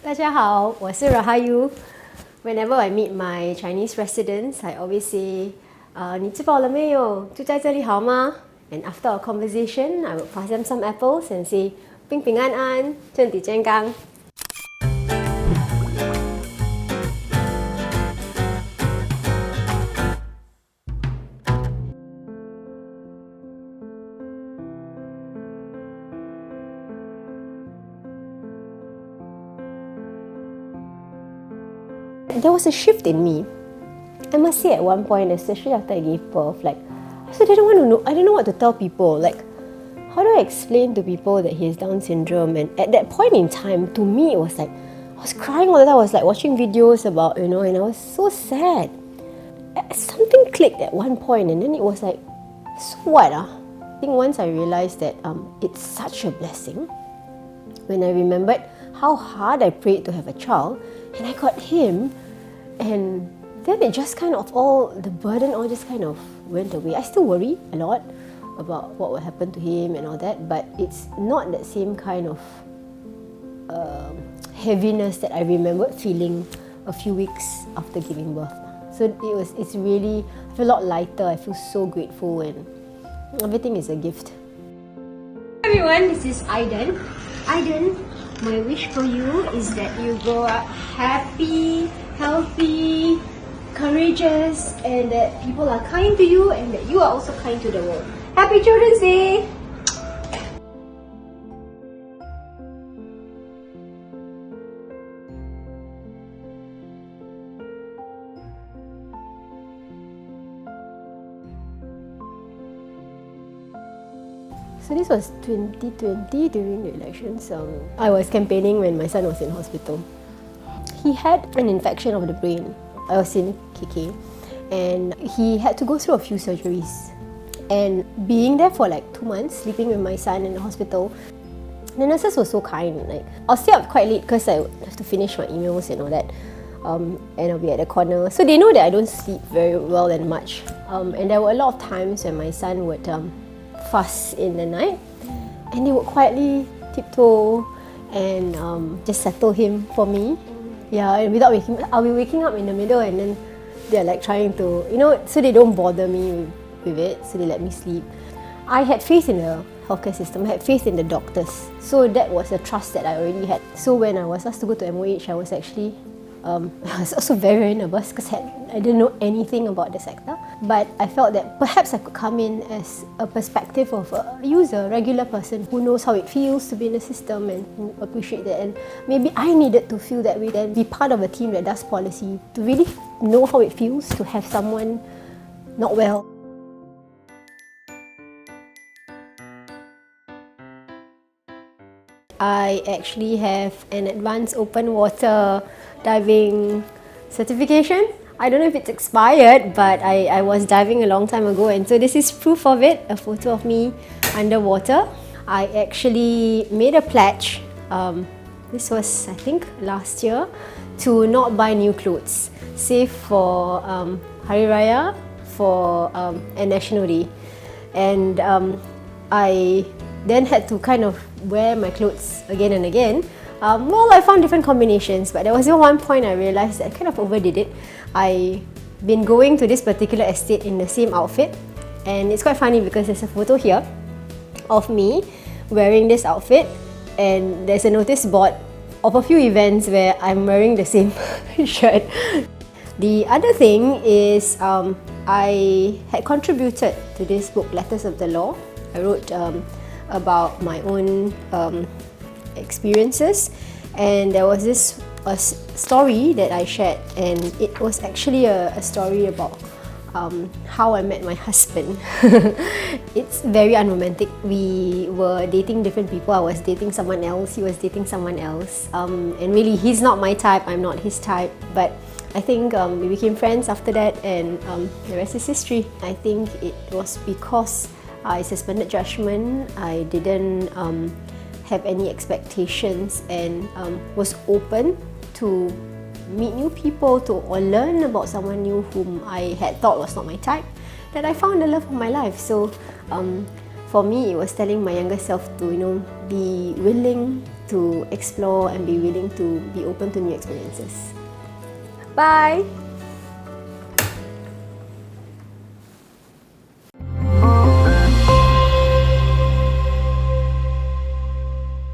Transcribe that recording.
大家好，我是 Rahayu. Whenever I meet my Chinese residents, I always say, 你吃饱了没有？住在这里好吗？ And after a conversation, I would pass them some apples and say, 平平安安，身体健康。There was a shift in me. I must say at one point, especially after I gave birth, I didn't want to know, I didn't know what to tell people. How do I explain to people that he has Down syndrome? And at that point in time, to me, it was I was crying all the time. I was watching videos about, and I was so sad. Something clicked at one point, and then it was so what? I think once I realized that it's such a blessing, when I remembered how hard I prayed to have a child, and I got him, and then it just the burden all just went away. I still worry a lot about what will happen to him and all that, but it's not that same kind of heaviness that I remembered feeling a few weeks after giving birth. So it's really, I feel a lot lighter. I feel so grateful, and everything is a gift. Hi everyone, this is Aiden. Aiden, my wish for you is that you grow up happy, healthy, courageous, and that people are kind to you and that you are also kind to the world. Happy Children's Day! So this was 2020 during the elections. I was campaigning when my son was in hospital. He had an infection of the brain. I was in KK, and he had to go through a few surgeries. And being there for 2 months, sleeping with my son in the hospital, the nurses were so kind. I'll stay up quite late because I have to finish my emails and all that. And I'll be at the corner. So they know that I don't sleep very well and much. And there were a lot of times when my son would fuss in the night, and they would quietly tiptoe and just settle him for me. Yeah, and without waking, I'll be waking up in the middle, and then they're trying to, so they don't bother me with it, so they let me sleep. I had faith in the healthcare system, I had faith in the doctors, so that was a trust that I already had. So when I was asked to go to MOH, I was actually I was also very, very nervous because I didn't know anything about the sector. But I felt that perhaps I could come in as a perspective of a user, regular person who knows how it feels to be in the system and who appreciate that. And maybe I needed to feel that way, then be part of a team that does policy, to really know how it feels to have someone not well. I actually have an advanced open water diving certification. I don't know if it's expired, but I was diving a long time ago, and so this is proof of it, a photo of me underwater. I actually made a pledge, this was I think last year, to not buy new clothes, save for Hari Raya, for and National Day. And I then had to wear my clothes again and again. I found different combinations, but there was one point I realized that I kind of overdid it. I've been going to this particular estate in the same outfit, and it's quite funny because there's a photo here of me wearing this outfit, and there's a notice board of a few events where I'm wearing the same shirt. The other thing is I had contributed to this book, Letters of the Law. I wrote about my own experiences, and there was this story that I shared, and it was actually a story about how I met my husband. It's very unromantic. We were dating different people. I was dating someone else, he was dating someone else, and really he's not my type, I'm not his type, but I think we became friends after that, and the rest is history. I think it was because I suspended judgment. I didn't have any expectations, and was open to meet new people, or learn about someone new whom I had thought was not my type, that I found the love of my life. So for me, it was telling my younger self to be willing to explore and be willing to be open to new experiences. Bye!